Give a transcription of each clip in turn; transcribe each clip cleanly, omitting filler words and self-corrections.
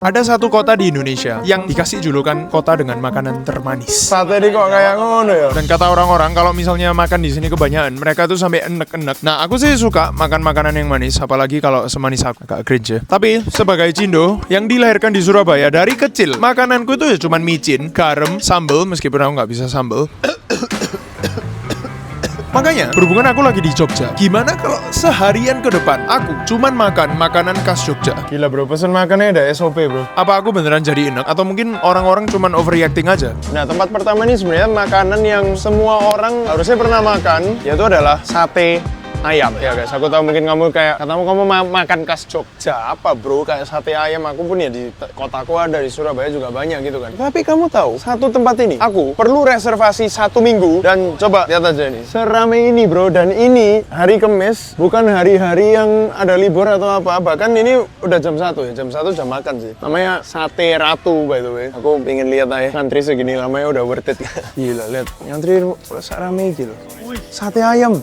Ada satu kota di Indonesia yang dikasih julukan kota dengan makanan termanis. Sate ini kok kayak ngono ya? Dan kata orang-orang kalau misalnya makan di sini kebanyakan, mereka tuh sampai enek-enek. Nah, aku sih suka makan makanan yang manis, apalagi kalau semanis aku. Agak cringe ya. Tapi sebagai Cindo yang dilahirkan di Surabaya dari kecil, makananku itu ya cuman micin, garam, sambel, meskipun aku nggak bisa sambel. Makanya, berhubungan aku lagi di Jogja, gimana kalau seharian ke depan aku cuman makan makanan khas Jogja? Gila bro, pesen makannya ada SOP bro. Apa aku beneran jadi enak? Atau mungkin orang-orang cuman overreacting aja? Nah, tempat pertama ini sebenarnya makanan yang semua orang harusnya pernah makan, yaitu adalah sate ayam. Ya guys, aku tahu mungkin kamu kayak kamu makan khas Jogja apa bro, kayak sate ayam. Aku pun ya di kotaku ada, di Surabaya juga banyak gitu kan. Tapi kamu tahu, satu tempat ini aku perlu reservasi 1 minggu. Dan coba lihat aja nih, seramai ini bro. Dan ini hari Kamis, bukan hari-hari yang ada libur atau apa. Bahkan ini udah jam 1 ya, jam 1 jam makan sih. Namanya Sate Ratu by the way. Aku pengen lihat aja ngantri segini lamanya udah worth it. Gila, lihat ngantri seramai gitu. Sate ayam.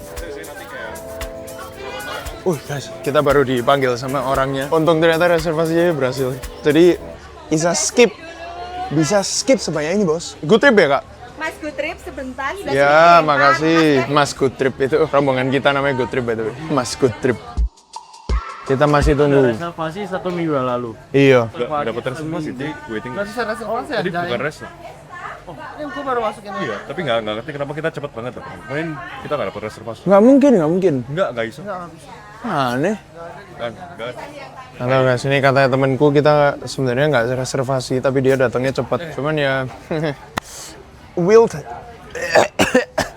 Guys, kita baru dipanggil sama orangnya. Untung ternyata reservasinya berhasil. Jadi bisa skip sebanyak ini bos. Good trip ya kak? Mas Good Trip sebentar sudah Ya, sedikit. makasih. Mas Good Trip itu rombongan kita namanya Good Trip by the way. Mas Good Trip. Kita masih tunggu. Reservasi 1 minggu yang lalu. Iya. Nggak dapat reservasi, jadi waiting. Reservasi Jadi bukan res lah. ini gue baru masuk ini. Iya, tapi nggak ngerti kenapa kita cepet banget. Kemarin kita nggak dapat reservasi. Nggak mungkin. Nggak bisa. Aneh. Nggak. Halo guys, ini katanya temenku kita sebenarnya nggak reservasi, tapi dia datangnya cepat. Cuman ya, will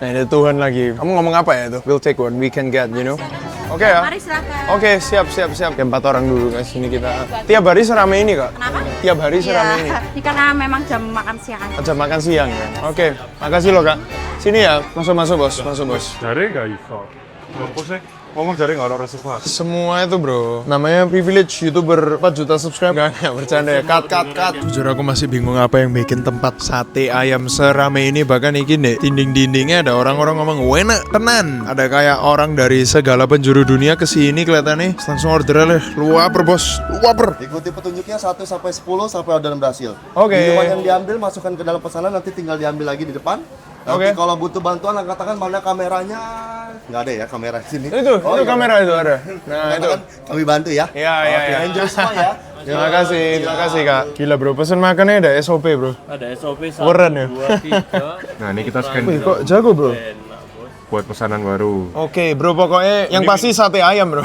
nah ini Tuhan lagi. Kamu ngomong apa ya itu? We'll take what we can get, you know? Oke ya? Mari silakan. Oke, siap. Kayak 4 orang dulu guys, ini kita. Tiap hari seramai ini kak? Kenapa? Tiap hari seramai ini? Ini karena memang jam makan siang. Jam makan siang ya? Oke, makasih loh kak. Sini ya, masuk bos. Jari nggak bisa. Ngampus sih. Ngomong jari nggak ada reservasi. Semua itu bro, namanya privilege YouTuber 4 juta subscribe. Nggak bercanda ya, cut. Jujur aku masih bingung apa yang bikin tempat sate ayam serame ini. Bahkan iki nih, dinding-dindingnya ada orang-orang ngomong enak tenan. Ada kayak orang dari segala penjuru dunia kesini kelihatannya. Langsung order aja, luaper bos, luaper. Ikuti petunjuknya 1 sampai 10 sampai orderan berhasil. Oke. Minuman yang diambil masukkan ke dalam pesanan, nanti tinggal diambil lagi di depan. Nanti Oke. kalau butuh bantuan angkat tangan, mana kameranya? Nggak ada ya kamera di sini. Itu iya. kamera itu ada. Nah Angkat itu. tangan, kami bantu ya. Iya. Enjoy semua ya. Terima kasih kak. Gila bro, pesen makannya ada SOP bro. Ada SOP 1, Keren ya? 2, 3. Nah, ini kita scan Wih kok jago bro. buat pesanan baru. Oke bro, pokoknya yang pasti sate ayam bro.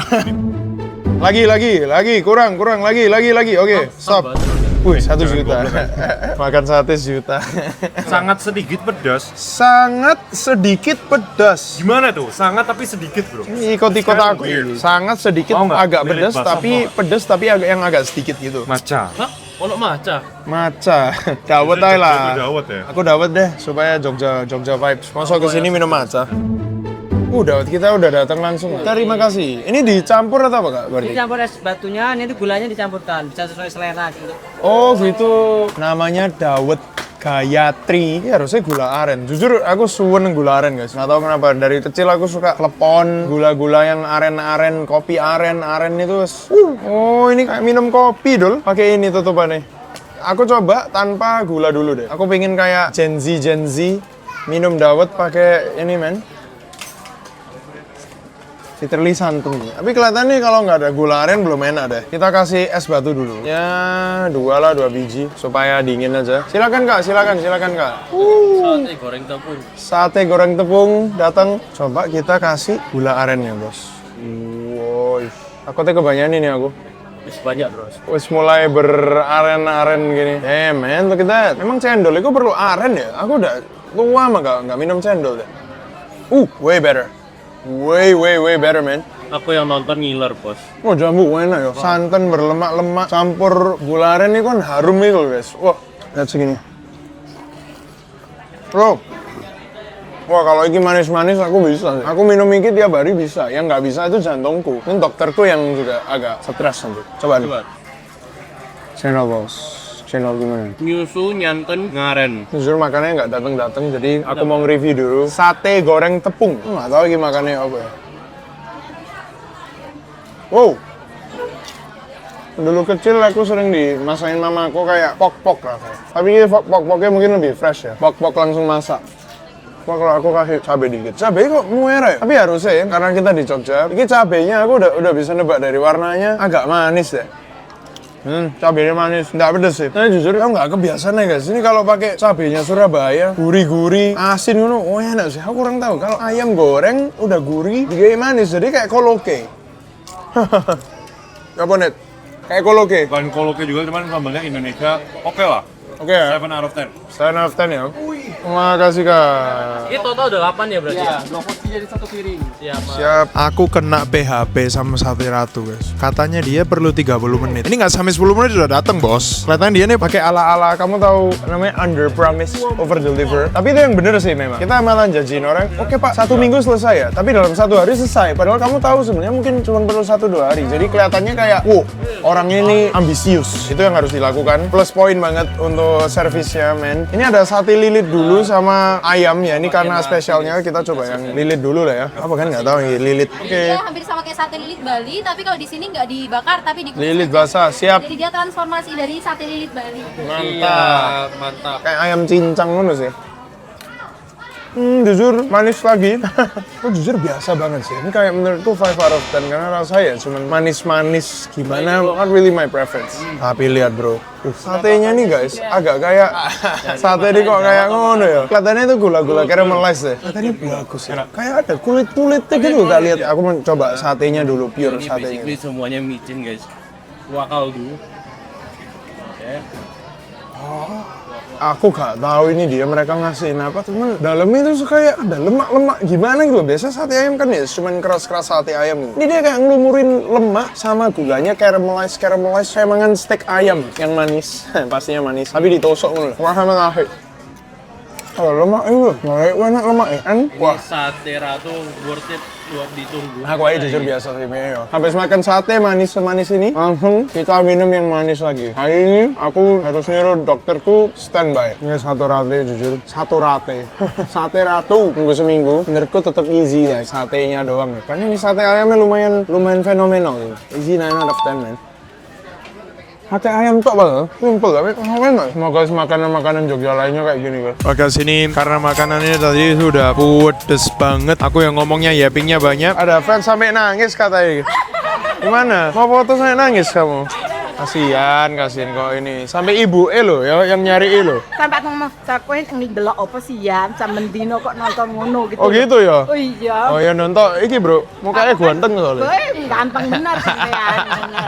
lagi, kurang, lagi. Oke, stop. Wih, 1 juta. Makan sate 1 juta. Sangat sedikit pedas. Sangat sedikit pedas. Gimana tuh? Sangat tapi sedikit bro. Ini ikut-ikut aku. Sangat sedikit, Oh, enggak. agak Mirip pedas, basah, tapi pedas tapi agak sedikit gitu. Maca. Hah? Ono maca. Maca, dawet aja lah. Dawet ya. Aku dawet deh supaya Jogja vibes. Masuk ke sini minum maca. Dawet kita udah datang langsung. Terima kasih. Ini dicampur atau apa kak? Berarti? Dicampur es batunya, ini gulanya dicampurkan, bisa sesuai selera gitu. Oh gitu. Namanya dawet Gayatri. Ya harusnya gula aren. Jujur aku suwen gula aren guys. Nggak tahu kenapa. Dari kecil aku suka klepon, gula-gula yang aren-aren, kopi aren itu. Oh ini kayak minum kopi dul. Pakai ini tutupannya. Aku coba tanpa gula dulu deh. Aku pengen kayak Gen Z minum dawet pakai ini men. Literally santan. Tapi kelihatannya kalau nggak ada gula aren belum enak deh. Kita kasih es batu dulu. Ya 2 biji supaya dingin aja. Silakan kak. Sate goreng tepung. Sate goreng tepung datang. Coba kita kasih gula arennya bos. Wow. Takutnya kebanyakan ini aku. Wis banyak bro. Wis mulai beraren-aren gini. Man, look at that. Memang cendol itu perlu aren ya? Aku udah tua mah nggak minum cendol deh. Way better. Way better, man. Aku yang nonton ngiler bos. Oh, jambu enak ya. Santan berlemak-lemak campur gula aren ini kan harum itu, guys. Wah, lihat segini. Bro. Wah, kalau ini manis-manis aku bisa. Aku minum ini tiap hari bisa. Yang nggak bisa itu jantungku. Ini dokterku yang juga agak stres nanti. Coba nih. Channel bos. Channel gimana? Nyusu nyanten ngaren. Jujur makannya nggak datang, jadi aku mau nge-review dulu. Sate goreng tepung. Nggak tahu lagi makannya apa ya. Wow. Dulu kecil aku sering dimasakin mamaku kayak pok-pok lah kayak. Tapi ini pok-poknya mungkin lebih fresh ya. Pok-pok langsung masak. Wah, kalau aku kasih cabai dikit. Cabai kok merah ya? Tapi harusnya ya, karena kita di Jogja. Ini cabainya aku udah bisa nebak dari warnanya agak manis deh. Cabainya manis, nggak pedes sih. Tapi jujur aku nggak kebiasaan ya guys. Ini kalau pakai cabainya Surabaya, gurih-gurih, asin ngono, oh enak sih. Aku kurang tahu. Kalau ayam goreng udah gurih, digawe manis, jadi kayak koloke. Apa net? Kayak koloke. Bukan koloke juga, cuman sambalnya Indonesia oke lah. Oke ya? 7 out of 10. 7 out of 10 ya? Terima kasih kak. Ini total udah 8 ya berarti? Iya, dua porsi jadi satu piring. Siap. Siap. Aku kena PHP sama Sate Ratu guys. Katanya dia perlu 30 menit. Ini nggak sampai 10 menit udah datang bos. Kelihatan dia nih Pakai ala-ala, kamu tahu namanya under promise, over deliver. Tapi itu yang bener sih memang. Kita malah janjiin orang, oke pak, 1 minggu selesai ya. Tapi dalam 1 hari selesai. Padahal kamu tahu sebenarnya mungkin cuma perlu 1-2 hari. Jadi kelihatannya kayak, wow, orang ini ambisius. Itu yang harus dilakukan. Plus poin banget untuk servisnya men. Ini ada sate lilit dulu sama ayam ya. Ini karena spesialnya kita coba yang lilit dulu lah ya. Apa kan nggak tahu ini lilit. Oke. Dia hampir sama kayak sate lilit Bali, tapi kalau di sini nggak dibakar tapi dikukus. Lilit basah, siap. Jadi dia transformasi dari sate lilit Bali. Mantap. Mantap. Kayak ayam cincang ngono sih. Jujur manis lagi. Oh, jujur biasa banget sih. Ini kayak menurutku 5 out of 10 karena rasanya cuman manis-manis gimana, not really my preference. Tapi lihat bro, satenya nih guys, agak kayak sate ini kok kayak ngono ya. Kelihatannya itu gula-gula caramelize deh. Katanya bagus ya. Kayak ada kulit-kulitnya gitu gak lihat. Aku mau coba satenya dulu, pure Ini satenya. basically semuanya micin guys. Kuah kaldu. Oke. Aku gak tahu ini dia mereka ngasihin apa, cuman dalamnya itu kayak ada lemak-lemak gimana gitu. Biasa sate ayam kan ya cuman keras-keras sate ayam gitu. Ini dia kayak ngelumurin lemak sama gulanya caramelize. Saya makan steak ayam yang manis. Pastinya manis, tapi ditosok dulu. Wah, sama tahe. Oh, lemak itu, enak lemak ya kan? Ini Sate Ratu worth it buat ditunggu. Aku aja jujur biasa sih, ya. Habis makan sate manis-manis ini, langsung kita minum yang manis lagi. Hari ini aku harus nyuruh dokterku standby. Ini satu rate jujur, satu rate. Sate Ratu, tunggu seminggu. Menurutku tetap easy ya, satenya doang. Karena ini sate ayamnya lumayan fenomenal. Easy 9 out of 10 man. Sate ayam tok banget, simple tapi enak. Semoga makanan-makanan Jogja lainnya kayak gini guys. Oke sini karena makanannya tadi sudah pedes banget. Aku yang ngomongnya yappingnya banyak. Ada fans sampai nangis katanya. Gimana? Mau foto sampai nangis kamu? Kasihan kok ini. Sampai ibu lo ya yang nyari lo. Sampai ngomong, "Cakwe ini delok apa sih ya? Sam mendino kok nonton ngono gitu." Oh gitu ya? Oh iya. Oh ya nonton iki bro, mukanya ganteng soalnya. Ganteng bener sampean.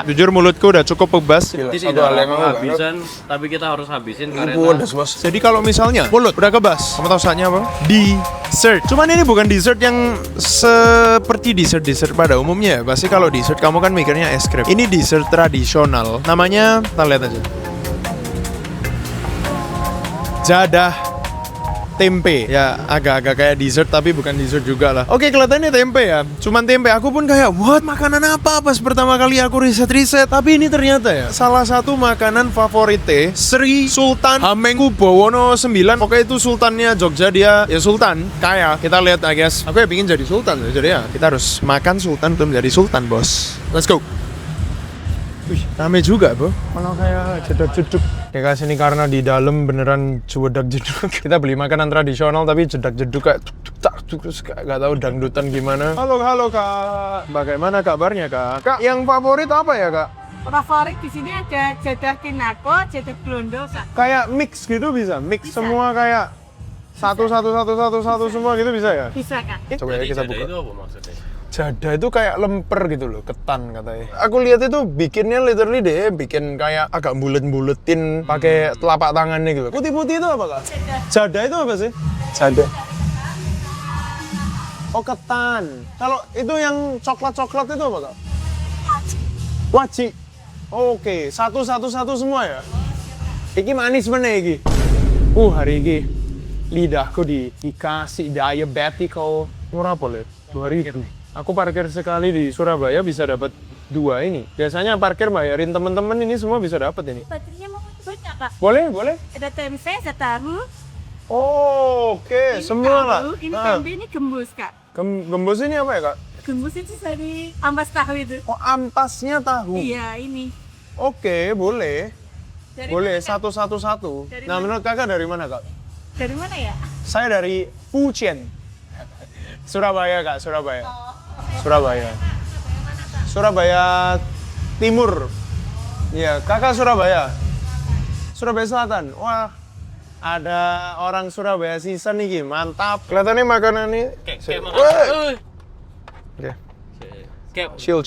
Jujur mulutku udah cukup bebas. Gila, Ini satu tidak hal yang aku habisan, tapi kita harus habisin karena pedes bos. Jadi kalau misalnya mulut udah kebas, kamu tahu saatnya apa? Dessert. Cuman ini bukan dessert yang seperti dessert pada umumnya. Pasti kalau dessert kamu kan mikirnya es krim. Ini dessert tradisional. Namanya, kita lihat aja. Jadah tempe. Ya agak-agak kayak dessert tapi bukan dessert juga lah. Oke, kelihatannya tempe ya. Cuman tempe. Aku pun kayak, what? Makanan apa? Pas pertama kali aku riset-riset. Tapi ini ternyata ya salah satu makanan favorit Sri Sultan Hamengkubuwono IX. Pokoknya itu sultannya Jogja, dia ya sultan kaya. Kita lihat I guess. Aku ya pingin jadi sultan. Jadi ya kita harus makan sultan belum jadi sultan bos. Let's go. Wih, rame juga bro. Mana kayak jedak-jeduk. Ya guys, ini karena di dalam beneran jedak-jeduk. Kita beli makanan tradisional tapi jedak-jeduk kayak terus gak tahu dangdutan gimana. Halo kak. Bagaimana kabarnya kak? Kak, yang favorit apa ya kak? Favorit di sini ada jadah kinako, jadah blondo. Kayak mix gitu bisa? Mix semua kayak satu semua gitu bisa ya? Bisa kan? Coba ya kita Jadah buka. itu apa maksudnya? Jadah itu kayak lemper gitu loh, ketan katanya. Aku lihat itu bikinnya literally deh, bikin kayak agak bulet-buletin pakai telapak tangannya gitu. Putih-putih itu apa kak? Jadah itu apa sih? Jadah. Oh ketan. Kalau itu yang coklat-coklat itu apa kak? Waji. Oke, satu semua ya. Iki manis mana iki? Hari ini lidahku dikasih diabetical. Murah boleh? 2.000. Aku parkir sekali di Surabaya bisa dapat 2 ini. Biasanya parkir bayarin temen-temen, ini semua bisa dapat ini. Baterainya mau banyak kak. Boleh? Ada tempe, ada tahu. Oh, oke. Semua lah. Ini tempe, ini gembus kak. Gembus ini apa ya kak? Gembus itu dari ampas tahu itu. Oh, ampasnya tahu. Iya ini. Oke, boleh. Dari Boleh, mana, Kak? satu-satu. Dari Nah, mana? menurut kakak dari mana, Kak? Dari mana ya? Saya dari Fujian. Surabaya, Kak, Surabaya. Oh, Surabaya. Surabaya Timur. Iya, kakak Surabaya. Surabaya Selatan. Wah, ada orang Surabaya season nih, mantap. Kelihatannya makanan ini. Kayak Weh! Oke. Kayak Chill.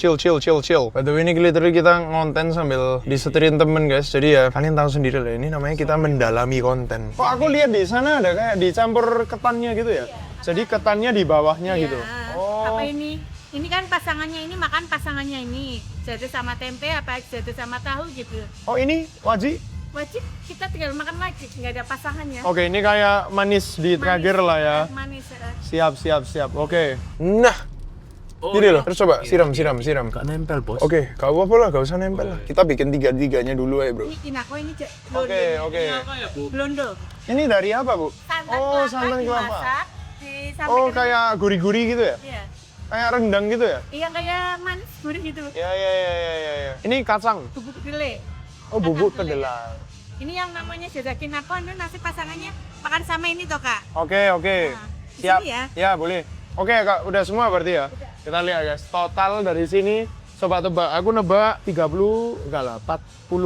By the way, ini literally kita ngonten sambil disetirin temen guys. Jadi ya kalian tahu sendiri lah, ini namanya kita mendalami konten. Kok aku lihat di sana ada kayak dicampur ketannya gitu ya? Jadi ketannya di bawahnya gitu. Oh. Apa ini? Ini kan pasangannya ini makan pasangannya ini. Jatuh sama tempe apa jatuh sama tahu gitu. Oh ini wajib? Wajib kita tinggal makan wajib, nggak ada pasangannya. Oke, ini kayak manis di terakhir lah ya. Manis. Siap. Oke. Nah, gini loh. Terus coba siram. Gak nempel, Bos. Oke, gak apa-apa lah, gak usah nempel lah. Kita bikin tiga-tiganya dulu ya bro. Ini kinako ini Oke. blondo. Ini dari apa bu? Santan santan kelapa. dimasak, disampaikan. Oh, kayak gurih-gurih gitu ya? Iya. Kayak rendang gitu ya? Iya kayak manis gurih gitu. Ya. Ini kacang. Bubuk kedelai. Oh, bubuk Kacang kedelai. Ini yang namanya jada kinako, itu nasi pasangannya makan sama ini toh kak. Oke. Nah, di Siap. sini ya. Ya, boleh. Oke, Kak, udah semua berarti ya? Kita lihat guys, total dari sini coba tebak. Aku nebak 40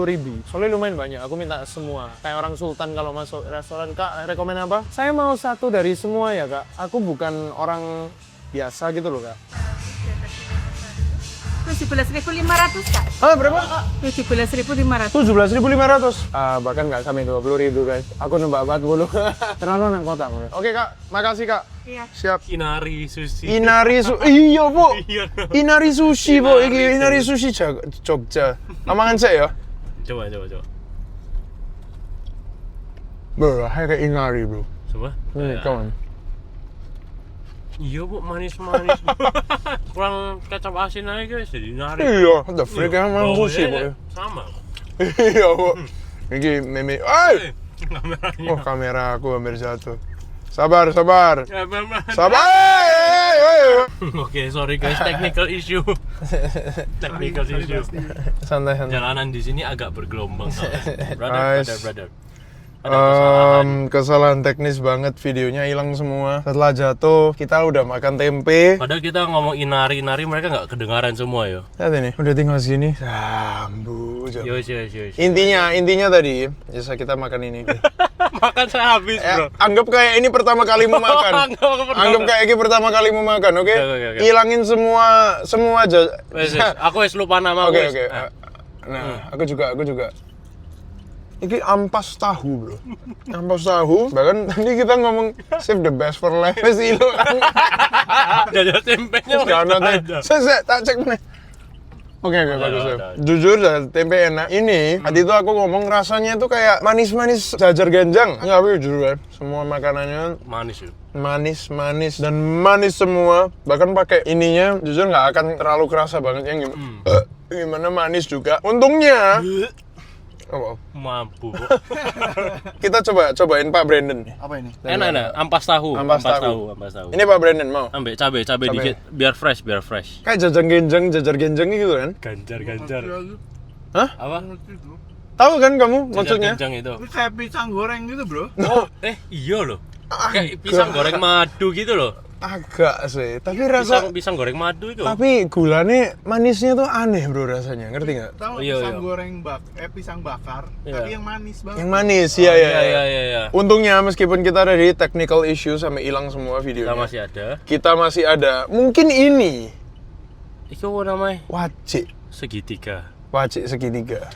ribu. Soalnya lumayan banyak, aku minta semua. Kayak orang sultan kalau masuk restoran, Kak, rekomen apa? Saya mau satu dari semua ya, Kak. Aku bukan orang biasa gitu loh, Kak. 17.500 kak. Ah, berapa? 17.500. 17.500. Bahkan nggak sampai 20.000 guys. Aku nebak 40. Terlalu anak kota. Oke, Kak. Makasih, Kak. Iya. Siap. Inari sushi. Iya, Bu. Iya. Inari sushi, Bu. Iki Inari sushi Jogja. Amangan saya ya. Coba. Bro, kayak Inari, bro. Coba. Come on. Iya, Bu, manis. Kurang kecap asin aja, guys. Jadi inari. Iya, what the freak, emang sushi, Bu. Sama. Iya, Bu. Ini meme. Ay! Kameranya. Oh, kamera aku hampir jatuh. Sabar. Ya, bener. Sabar. Oke, sorry guys, technical issue. Santai. Jalanan di sini agak bergelombang. Guys. Brother. Ada kesalahan. Kesalahan teknis banget, videonya hilang semua. Setelah jatuh, kita udah makan tempe. Padahal kita ngomong inari, mereka nggak kedengaran semua ya. Lihat ini, udah tinggal sini. Sambu. Yos. Intinya tadi, bisa kita makan ini. Makan saya habis, bro. Anggap kayak ini pertama kali mau makan. Anggap kayak ini pertama kali mau makan, oke? Oke. Hilangin semua aja. Wes, aku wes lupa nama Oke. wes. Nah, aku juga. Ini ampas tahu, bro. Ampas tahu. Bahkan tadi kita ngomong save the best for last. Wes hilang. Jajah tempenya Gak ada ada. teh. Saya tak cek nih. Oke, bagus ya. ada. Jujur, tempe enak. Ini, tadi itu aku ngomong rasanya itu kayak manis-manis jajar genjang. Enggak, tapi jujur ya, semua makanannya Manis ya. manis dan manis semua. Bahkan pakai ininya, jujur nggak akan terlalu kerasa banget yang gimana manis juga. Untungnya, Mampu. kita cobain Pak Brandon. Apa ini? Enak. Ampas tahu. Ampas tahu. Ini Ini Pak Brandon mau. ambek cabe dikit biar fresh. Kayak jajar genjang gitu kan? Ganjar. Hah? Apa? Tahu kan kamu maksudnya? Ganjang itu. Kayak pisang goreng gitu, bro. Oh, iya loh. Kayak pisang goreng madu gitu loh. Agak sih, tapi rasa Pisang goreng madu itu. tapi gulanya manisnya tuh aneh bro rasanya, ngerti nggak? Tahu Iya, pisang iya. goreng pisang bakar, Iya. tapi yang manis banget. Yang manis, iya. Iya. Untungnya meskipun kita ada di technical issue sampai hilang semua videonya, Kita masih ada. kita masih ada. Mungkin ini Itu apa namanya? wajik segitiga.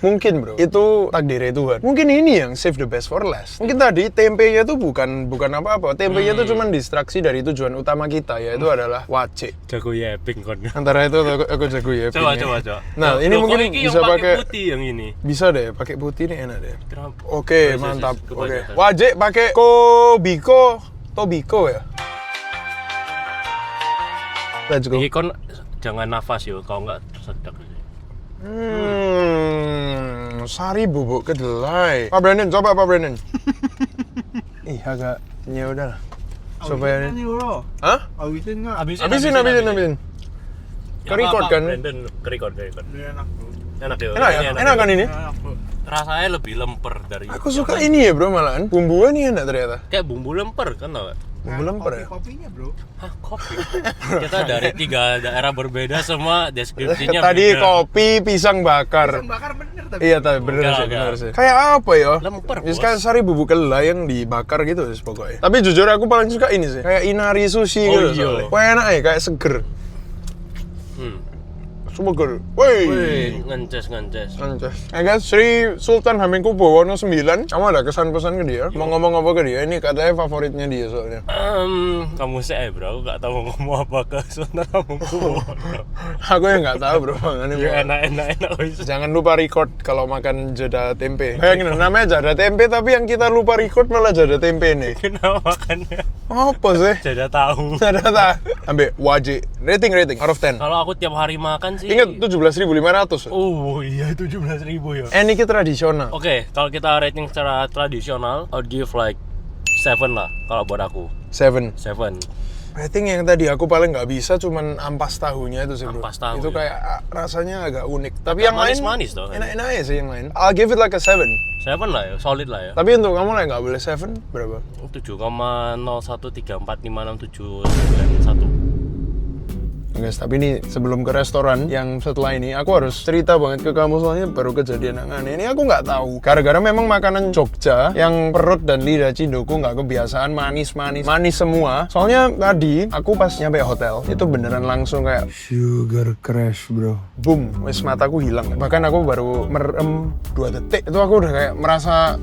Mungkin bro, itu takdirnya Tuhan. Mungkin ini yang save the best for last. Mungkin tadi tempenya tuh bukan apa-apa. Tempenya tuh cuma distraksi dari tujuan utama kita, yaitu adalah wajik. Jago yeping kon. Antara itu aku jago ya. Coba. Nah, ini Loh, mungkin kok iki bisa yang pakai putih yang ini. Bisa deh, pakai putih ini enak deh. Kenapa? Oke, Yes, mantap. Oke. kebanyakan. Wajik pakai Tobiko ya. Let's go. Iki kon jangan nafas yo, kalau nggak sedek. Sari bubuk kedelai. Pak Brandon, coba Pak Brandon. Ih, agak ya udahlah. Coba Ini ini. bro. Hah? Habisin nggak? Habisin. Ke-record kan? Brandon, ke-record. Ini enak bro. Enak ya? Enak ya? Enak kan ini? Rasanya lebih lemper dari Aku suka ini ya bro malahan. Bumbunya nih enak ternyata. kayak bumbu lemper kan tau gak? Bumbu lemper ya? Hah, kopi? Kita dari 3 daerah berbeda semua deskripsinya Tadi beda. kopi, pisang bakar. Iya tapi bener Enggak, sih, enggak. bener sih. Kayak apa ya? Lemper, Bisa Bos. kayak sari bubuk kelai yang dibakar gitu sih pokoknya. Tapi jujur aku paling suka ini sih. Kayak inari sushi Oh, gitu iya. soalnya. Wah enak ya, kayak seger. Seger. Woi. Wih, ngences. Anjas. Guys, Sri Sultan Hamengkubuwono 9. Kamu ada kesan-pesan ke dia? Mau ngomong apa ke dia? Ini katanya favoritnya dia soalnya. Kamu sih bro, aku gak tahu ngomong apa ke Sultan Hamengkubuwono. Aku yang nggak tahu bro. Makanya Ya enak wis. jangan lupa record kalau makan jada tempe. Bayangin namanya jada tempe tapi yang kita lupa record malah jada tempe nih. Kenapa makannya? Apa sih? Jada tahu. Jada tak? Ambil wajib. Rating out of 10. Kalau aku tiap hari makan sih. Ingat 17.500. Oh iya 17.000 ya. Ini tradisional. Oke, kalau kita rating secara tradisional, I would give like 7 lah kalau buat aku. 7. 7. Rating yang tadi aku paling nggak bisa cuman ampas tahunya itu sih bro. Ampas tahu, itu ya. kayak rasanya agak unik. Tapi Agak yang lain manis-manis tuh. enak-enak aja sih yang lain. I'll give it like a 7. 7 lah ya, solid lah ya. Tapi untuk kamu lah nggak boleh 7 berapa? 7,0134567991. Guys, tapi ini sebelum ke restoran yang setelah ini aku harus cerita banget ke kamu soalnya baru kejadian yang aneh. Ini aku nggak tahu. Gara-gara memang makanan Jogja yang perut dan lidah Cindoku nggak kebiasaan manis semua. Soalnya tadi aku pas nyampe hotel itu beneran langsung kayak sugar crash bro. Boom, wis mataku hilang. Bahkan aku baru merem 2 detik itu aku udah kayak merasa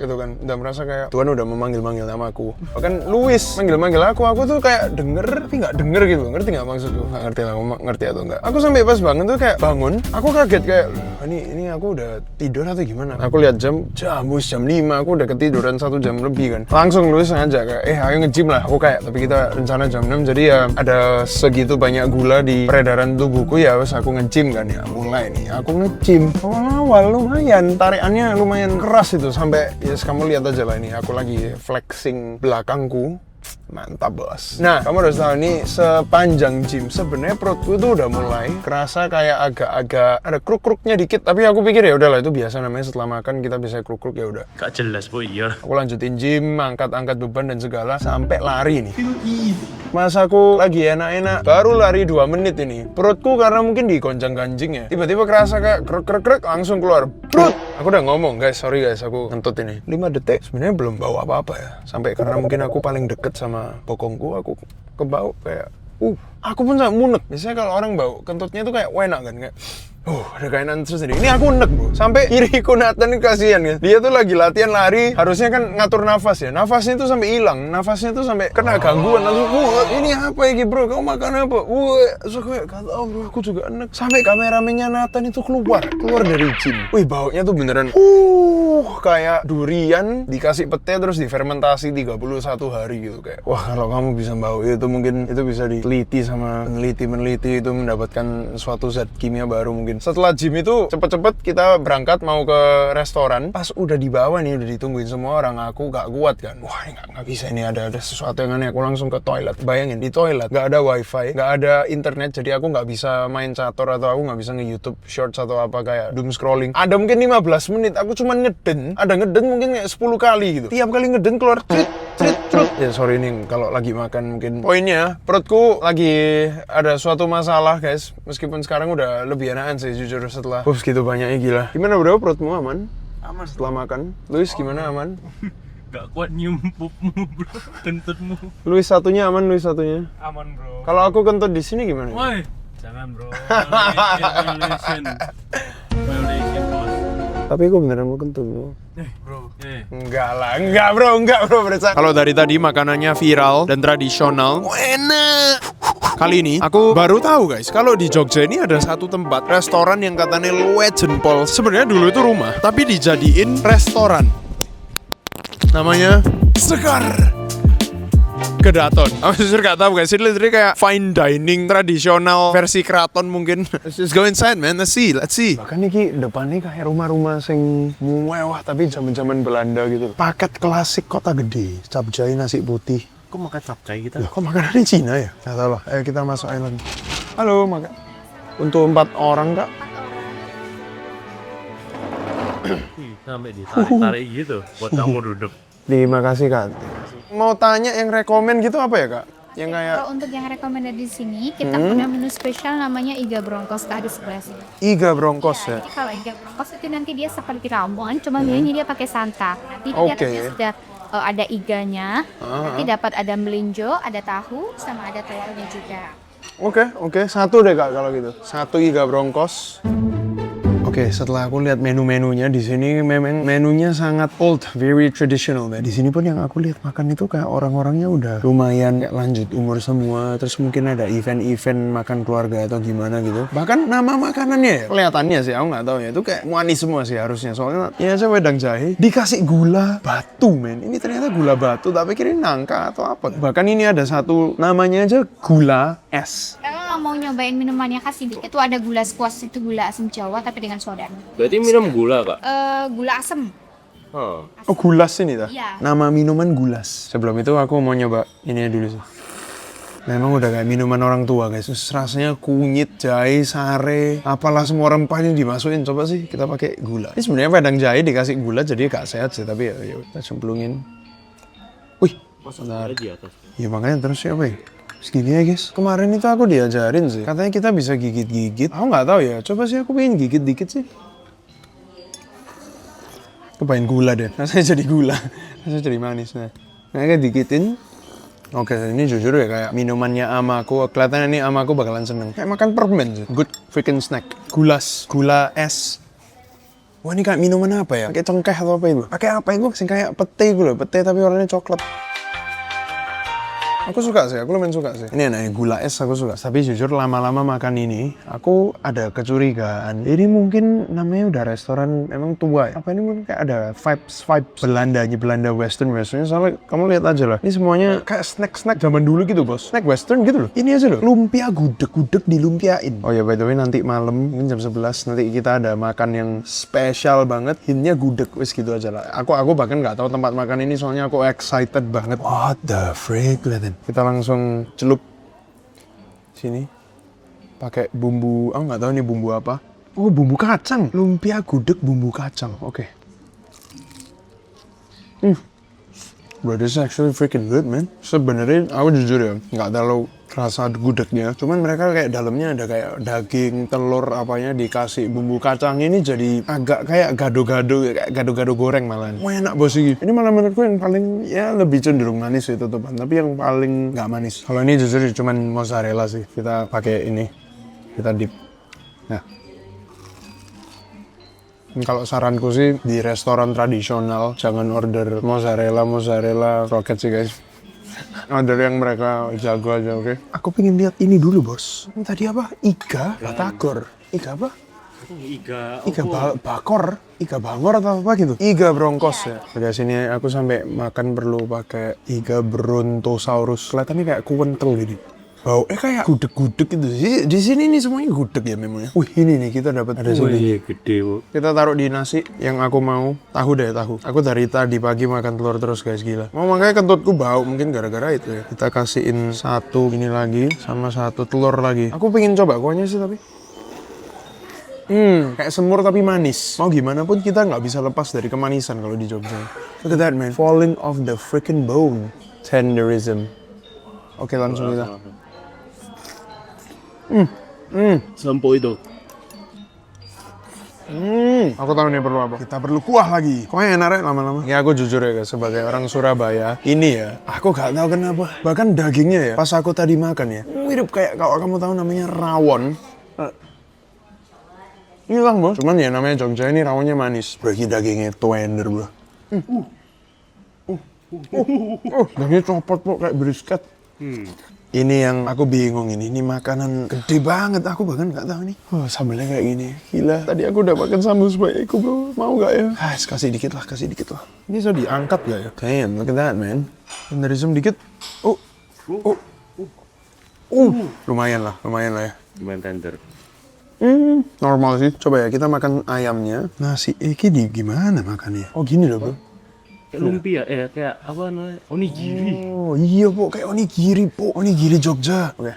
gitu kan, udah merasa kayak Tuhan udah memanggil-manggil nama aku. Bahkan Luis manggil-manggil aku tuh kayak denger tapi nggak denger gitu, ngerti nggak maksudku? Nggak ngerti lah, ngerti atau enggak. Aku sampai pas bangun tuh kayak bangun, aku kaget kayak, ini aku udah tidur atau gimana? Aku lihat jam 5, aku udah ketiduran 1 jam lebih kan. Langsung Luis ngajak kayak, ayo nge-gym lah. Aku kayak, tapi kita rencana jam 6, jadi ya ada segitu banyak gula di peredaran tubuhku ya, wes aku nge-gym kan ya. Mulai nih, aku nge-gym. Awal lumayan, tarikannya lumayan keras itu sampai yes, kamu lihat aja lah ini, aku lagi flexing belakangku. Mantap bos. Nah, kamu harus tahu nih sepanjang gym sebenarnya perutku tuh udah mulai kerasa kayak agak-agak ada kruk-kruknya dikit. Tapi aku pikir ya udahlah itu biasa namanya setelah makan kita bisa kruk-kruk ya udah. Gak jelas bu, iya. Aku lanjutin gym, angkat-angkat beban dan segala sampai lari nih. Mas aku lagi enak-enak, baru lari 2 menit ini. Perutku karena mungkin digonjang-ganjing ya. Tiba-tiba kerasa kayak krek-krek langsung keluar. Perut. Aku udah ngomong, guys, sorry guys, aku ngentut ini. 5 detik sebenarnya belum bau apa-apa ya. Sampai karena mungkin aku paling deket sama bokongku, aku kebau kayak aku pun sampai munek. Biasanya kalau orang bau kentutnya tuh kayak enak kan, kayak ada kainan terus ini aku enek bro. Sampai kiriku Nathan ini kasihan ya. Dia tuh lagi latihan lari, harusnya kan ngatur nafas ya. Nafasnya tuh sampai hilang, nafasnya tuh sampai kena gangguan. Langsung, ini apa ya bro? Kamu makan apa? Terus aku kayak, kata bro, aku juga enek. Sampai kameramennya Nathan itu keluar dari gym. Wih, baunya tuh beneran kayak durian dikasih pete terus difermentasi 31 hari gitu kayak. Wah, kalau kamu bisa bau itu mungkin itu bisa diteliti sama peneliti itu mendapatkan suatu zat kimia baru mungkin. Setelah gym itu cepet-cepet kita berangkat mau ke restoran. Pas udah di bawah nih udah ditungguin semua orang, aku gak kuat kan. Wah, ini gak bisa, ini ada sesuatu yang aneh. Aku langsung ke toilet. Bayangin di toilet gak ada wifi, gak ada internet, jadi aku gak bisa main catur atau aku gak bisa nge-YouTube shorts atau apa kayak doom scrolling. Ada mungkin 15 menit aku cuma ngeden. Ada ngeden mungkin kayak 10 kali gitu. Tiap kali ngeden keluar trit. Ya sorry nih kalau lagi makan mungkin. Poinnya perutku lagi ada suatu masalah guys. Meskipun sekarang udah lebih enakan sih jujur setelah segitu banyaknya gila. Gimana bro, perutmu aman? Aman setelah makan. Luis gimana, aman? Gak kuat nyium pupmu bro, kentutmu. Luis satunya aman, Luis satunya. Aman bro. Kalau aku kentut di sini gimana? Woi, jangan bro. Violation bos. Tapi aku beneran mau kentut bro. Bro. Enggak bro, berasa. Kalau dari tadi makanannya viral dan tradisional, enak. Kali ini aku baru tahu guys, kalau di Jogja ini ada satu tempat restoran yang katanya legend pol. Sebenarnya dulu itu rumah, tapi dijadiin restoran. Namanya Sekar Kedaton. Aku jujur gak tahu guys, ini literally kayak fine dining tradisional versi keraton mungkin. Let's just go inside man, let's see. Bahkan ini depannya kayak rumah-rumah sing mewah tapi zaman-zaman Belanda gitu. Paket klasik kota gede, capcay nasi putih. Kok makan capcay kita? Loh, kok makanannya Cina ya? Gak tau lah, ayo kita masuk island. Halo, makan. Untuk 4 orang kak? Sampai ditarik-tarik gitu buat kamu duduk. Terima kasih Kak. Mau tanya yang rekomen gitu apa ya Kak? Yang kayak Kalau untuk yang rekomendasi di sini, kita punya menu spesial namanya iga bronkos tadi sebelah sini. iga bronkos ya? Jadi kalau iga bronkos itu nanti dia seperti ramon, cuma bedanya dia pakai santan. Nanti dia Oke. sudah ada iganya, nanti dapat ada melinjo, ada tahu, sama ada telurnya juga. Oke, satu deh Kak kalau gitu. Satu iga bronkos. Oke, setelah aku lihat menu-menunya di sini memang menunya sangat old, very traditional. Di sini pun yang aku lihat makan itu kayak orang-orangnya udah lumayan kayak lanjut umur semua. Terus mungkin ada event-event makan keluarga atau gimana gitu. Bahkan nama makanannya ya, kelihatannya sih aku nggak tahu ya. Itu kayak manis semua sih harusnya. Soalnya ini aja wedang jahe dikasih gula batu, men. Ini ternyata gula batu. Tak pikir ini nangka atau apa. Bahkan ini ada satu namanya aja gula es. Kalau mau nyobain minumannya khas ini, itu ada gula squash, itu gula asam Jawa tapi dengan soda. Berarti minum gula, Kak? Gula asam. Oh. Oh, gulas ini dah. Iya. Nama minuman gulas. Sebelum itu aku mau nyoba ini dulu sih. Memang udah kayak minuman orang tua guys. Terus rasanya kunyit, jahe, sare, apalah semua rempahnya dimasukin. Coba sih kita pakai gula. Ini sebenarnya wedang jahe dikasih gula jadi gak sehat sih, tapi ya kita cemplungin. Wih, Ada di atas. ya makanya terus siapa ya? Segini ya guys. Kemarin itu aku diajarin sih. Katanya kita bisa gigit-gigit. Aku nggak tahu ya. Coba sih aku pengen gigit dikit sih. Kepain gula deh. Rasanya jadi gula. Rasanya jadi manis. Nah, kayak digitin. Oke, ini jujur ya kayak minumannya amaku. Kelihatannya ini amaku bakalan seneng. Kayak makan permen sih. Good freaking snack. Gulas, gula es. Wah ini kayak minuman apa ya? Pakai cengkeh atau apa itu? Pakai apa itu? Sing kayak pete gitu loh. Pete tapi warnanya coklat. Aku suka sih, aku lumayan suka sih. Ini enaknya gula es aku suka. Tapi jujur lama-lama makan ini, aku ada kecurigaan. Ini mungkin namanya udah restoran emang tua ya. Apa ini mungkin kayak ada vibes Belanda westernnya. Soalnya kamu lihat aja lah. Ini semuanya kayak snack zaman dulu gitu bos. Snack western gitu loh. Ini aja loh. Lumpia gudeg dilumpiain. Oh ya by the way nanti malam mungkin jam 11 nanti kita ada makan yang spesial banget. Hintnya gudeg wis gitu aja lah. Aku bahkan nggak tahu tempat makan ini soalnya aku excited banget. What the freak, liatin. Kita langsung celup sini pakai bumbu, aku nggak tahu ini bumbu apa. Oh bumbu kacang, lumpia gudeg bumbu kacang. Oke. Bro, this is actually freaking good, man. Sebenarnya aku jujur ya, nggak terlalu rasa gudegnya. Cuman mereka kayak dalamnya ada kayak daging, telur apanya dikasih bumbu kacang ini jadi agak kayak gado-gado goreng malah. Wah enak bos ini. Ini malah menurutku yang paling ya lebih cenderung manis sih tutupan. Tapi yang paling nggak manis. Kalau ini jujur cuman mozzarella sih. Kita pakai ini, kita dip. Nah. Kalau saranku sih di restoran tradisional jangan order mozzarella roket sih guys. Order yang mereka jago aja, oke? Aku pengen lihat ini dulu bos. Ini tadi apa? Iga batagor. Iga apa? Bakor. Iga bangor atau apa gitu? Iga bronkos ya. Dari sini aku sampai makan perlu pakai iga brontosaurus. Kelihatannya kayak kuentel gini. Bau kayak gudeg-gudeg gitu. Di sini nih semuanya gudeg ya memangnya. Wih, ini nih kita dapat ada sini. Iya, gede, Bu. Kita taruh di nasi yang aku mau. Tahu. Aku dari tadi pagi makan telur terus guys, gila. Mau makanya kentutku bau mungkin gara-gara itu ya. Kita kasihin satu ini lagi sama satu telur lagi. Aku pengen coba kuahnya sih tapi. Kayak semur tapi manis. Mau gimana pun kita nggak bisa lepas dari kemanisan kalau di Jogja. Look at that man, falling off the freaking bone. Tenderism. Oke langsung kita. Sampo itu. Aku tahu ini perlu apa. Kita perlu kuah lagi. Kuahnya enak ya lama-lama. Ya aku jujur ya guys, sebagai orang Surabaya, ini ya, aku gak tahu kenapa. Bahkan dagingnya ya, pas aku tadi makan ya, mirip kayak kalau kamu tahu namanya rawon. Hilang bos. Cuman ya namanya Jogja ini rawonnya manis. Bagi dagingnya tender bro. Dagingnya copot kok kayak brisket. Ini yang aku bingung ini makanan gede banget, aku bahkan nggak tahu nih. Sambelnya kayak gini, gila. Tadi aku udah makan sambal sebaik aku bro, mau nggak ya? Kasih dikit lah. Ini sudah diangkat gak ya? Damn, look at that man. Dari zoom dikit. Lumayan lah ya. Lumayan tender. Normal sih. Coba ya kita makan ayamnya. Nasi ini gimana makannya? Oh gini loh bro. Kayak lumpia, kayak apa namanya? Onigiri. Oh iya po, kayak onigiri po. Onigiri Jogja. Oke.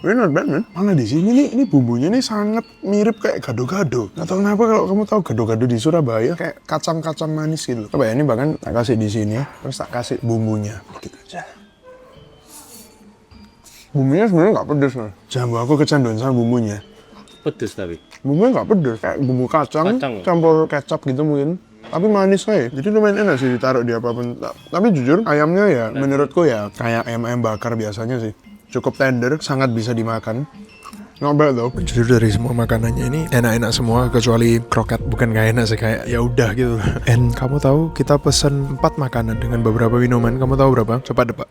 Really not bad, man. Malah di sini nih, ini bumbunya nih sangat mirip kayak gado-gado. Gak tau kenapa kalau kamu tahu gado-gado di Surabaya kayak kacang-kacang manis gitu. Coba ya, ini bahkan tak kasih di sini, terus tak kasih bumbunya. Dikit aja. Bumbunya sebenarnya nggak pedes, man. Jambu aku kecanduan sama bumbunya. Pedes tapi. Bumbunya nggak pedes, kayak bumbu kacang, Kacang. campur kecap gitu mungkin. Tapi manis aja, jadi lumayan enak sih ditaruh di apapun. Tapi jujur, ayamnya ya menurutku ya kayak ayam bakar biasanya sih. Cukup tender, sangat bisa dimakan. Not bad though. Jujur dari semua makanannya ini enak-enak semua kecuali kroket, bukan gak enak sih, kayak ya udah gitu. And kamu tahu kita pesen 4 makanan dengan beberapa minuman, kamu tahu berapa? Coba debak.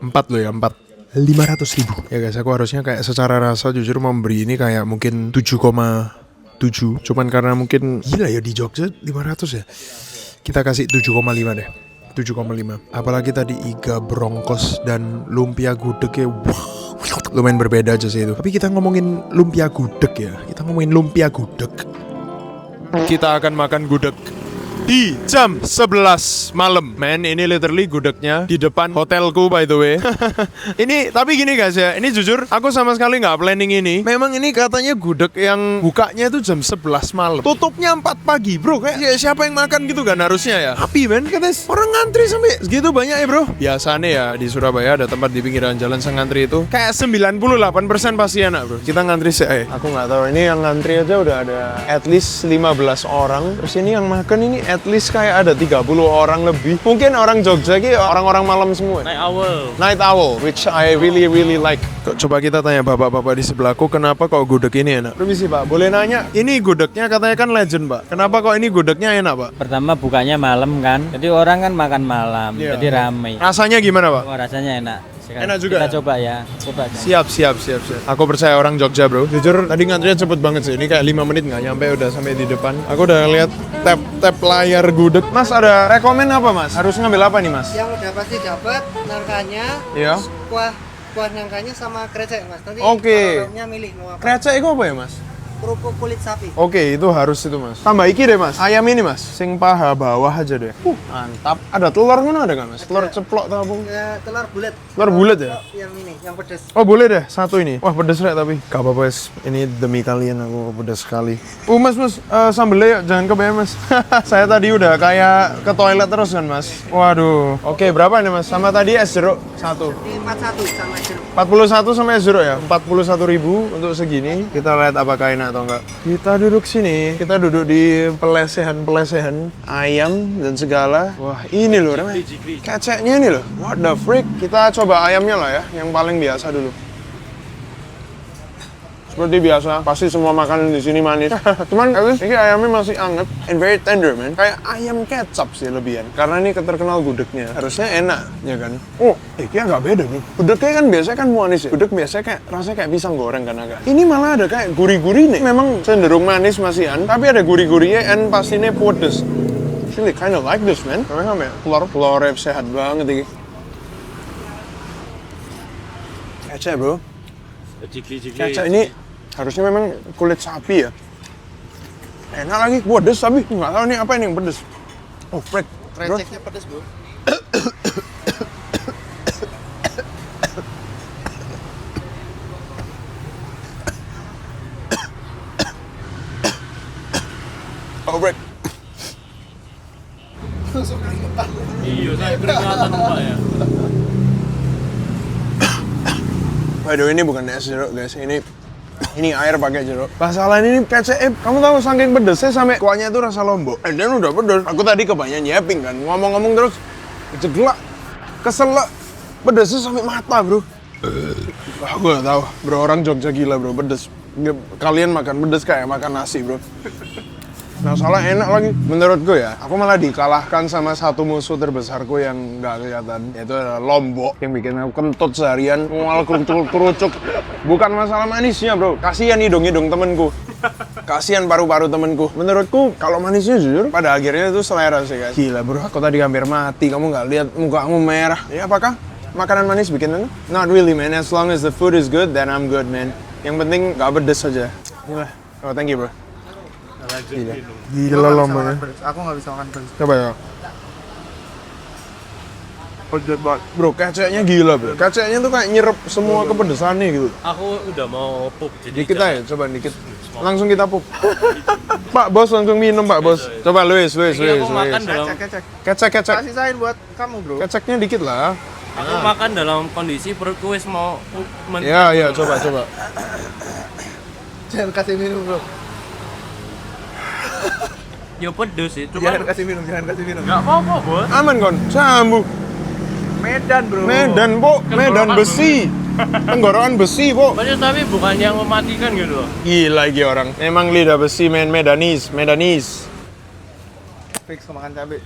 4 loh ya, 4. 500.000 ya guys, aku harusnya kayak secara rasa jujur mau memberi ini kayak mungkin 7,7, cuman karena mungkin gila ya di Jogja 500 ya, kita kasih 7,5 deh, 7,5. Apalagi tadi iga brongkos dan lumpia gudeg ya, wow, lumayan berbeda aja sih itu. Tapi kita ngomongin lumpia gudeg ya, kita ngomongin lumpia gudeg, kita akan makan gudeg di jam 11 malam. Men, ini literally gudegnya di depan hotelku by the way. Ini tapi gini guys ya, ini jujur aku sama sekali nggak planning ini. Memang ini katanya gudeg yang bukanya itu jam 11 malam, tutupnya 4 pagi bro. Kayak ya, siapa yang makan gitu kan harusnya ya. Tapi men, katanya orang ngantri sampai segitu banyak ya bro. Biasanya ya di Surabaya ada tempat di pinggiran jalan yang ngantri itu kayak 98% pasti enak bro. Kita ngantri sih Aku nggak tahu, ini yang ngantri aja udah ada at least 15 orang. Terus ini yang makan ini at least kayak ada 30 orang lebih. Mungkin orang Jogja ini orang-orang malam semua. Night owl, which I really like. Coba kita tanya bapak-bapak di sebelahku, kenapa kok gudeg ini enak? Permisi Pak, boleh nanya? Ini gudegnya katanya kan legend Pak. Kenapa kok ini gudegnya enak Pak? Pertama bukanya malam kan, jadi orang kan makan malam, Iya. jadi ramai. Rasanya gimana Pak? Oh, rasanya enak. Sekarang Enak juga kita ya? coba ya, coba aja. Siap. Aku percaya orang Jogja bro. Jujur tadi ngantrinya cepet banget sih. Ini kayak 5 menit nggak nyampe udah sampai di depan. Aku udah lihat tab layar gudeg. Mas ada rekomen apa Mas? Harus ngambil apa nih Mas? Yang udah pasti dapat nangkanya, Iya. kuah nangkanya sama krecek Mas. Nanti Oke. orangnya milih mau apa. Krecek itu apa ya Mas? Kerupuk kulit sapi. Oke, itu harus itu Mas. Tambah iki deh Mas. Ayam ini Mas, sing paha bawah aja deh. Mantap. Ada telur ngono ada nggak Mas? Telur ceplok atau apa? Telur bulat. Telur bulat ya? Yang ini, yang pedas. Oh boleh deh, satu ini. Wah pedes rek tapi. Gak apa-apa Mas, ini demi kalian aku pedes sekali. Mas, sambelnya yuk, jangan kebayang Mas. Saya tadi udah kayak ke toilet terus kan Mas. Waduh. Oke, berapa nih Mas? Sama tadi es jeruk satu. Di 41 sama jeruk. 41 sama es jeruk ya? 41.000 untuk segini. Kita lihat apakah enak atau enggak. Kita duduk sini, kita duduk di pelesehan ayam dan segala. Wah ini loh, keceknya ini loh. What the freak? Kita coba ayamnya lah ya, yang paling biasa dulu. Seperti biasa, pasti semua makanan di sini manis. Cuman ini ayamnya masih anget and very tender man. Kayak ayam kecap sih lebihan. Karena ini terkenal gudegnya. Harusnya enak, ya kan? Oh, ini agak beda bro. Gudegnya kan biasanya kan manis ya. Gudeg biasanya kayak rasanya kayak pisang goreng kan agak. Ini malah ada kayak gurih-gurih nih. Memang cenderung manis masihan, tapi ada gurih-gurihnya and pastinya pedes. Actually kind of like this man. Karena apa ya? Telur sehat banget ini. Kecap bro. Kecap ini harusnya memang kulit sapi ya. Enak lagi, pedes tapi nggak tahu nih apa ini yang pedes. Oh freak. Kreceknya pedas bro. Oh freak. Iya, saya keringatan Pak ya. By the way, ini bukan es jeruk guys, ini air pakai jeruk. Masalahnya ini kecap, kamu tahu saking pedesnya sampai kuahnya itu rasa lombok. Dan udah pedes. Aku tadi kebanyakan nyiapin kan, ngomong-ngomong terus jeglak, keselak, pedesnya sampai mata bro. Aku gak tahu, bro orang Jogja gila bro, pedes. Kalian makan pedes kayak makan nasi bro. Nah soalnya enak lagi, menurutku ya. Aku malah dikalahkan sama satu musuh terbesarku yang nggak kelihatan, yaitu adalah lombok yang bikin aku kentut seharian, mual kerucuk. Bukan masalah manisnya bro, kasihan hidung temenku, kasihan paru-paru temenku. Menurutku kalau manisnya jujur, pada akhirnya itu selera sih guys. Gila bro, aku tadi hampir mati, kamu nggak lihat mukamu merah. Ya apakah makanan manis bikin enak? Not really man, as long as the food is good, then I'm good man. Yang penting nggak pedes aja. Gila, oh thank you bro. Gila lomboknya. Aku nggak bisa makan pedas. Coba ya. Pedes banget. Bro, keceknya gila, bro. Keceknya tuh kayak nyerep semua kepedesannya gitu. Aku udah mau pup jadi Dikit aja, coba dikit. Langsung kita pup. Pak Bos langsung minum, Pak Bos. Coba Luis. Ini aku makan dalam Kecek. Kasih sain buat kamu, bro. Keceknya dikit lah. aku makan dalam kondisi perutku wis mau Ya, coba. Jangan kasih minum, bro. Ya pedes sih, cuma Jangan kasih minum. nggak apa-apa bos. Aman kon, sambu. Medan, bro. Medan, Po. Medan besi. Tenggorokan besi, Po. Maksudnya tapi bukan yang mematikan gitu loh. Gila iki orang. Emang lidah besi, Medanis. Fix makan cabai.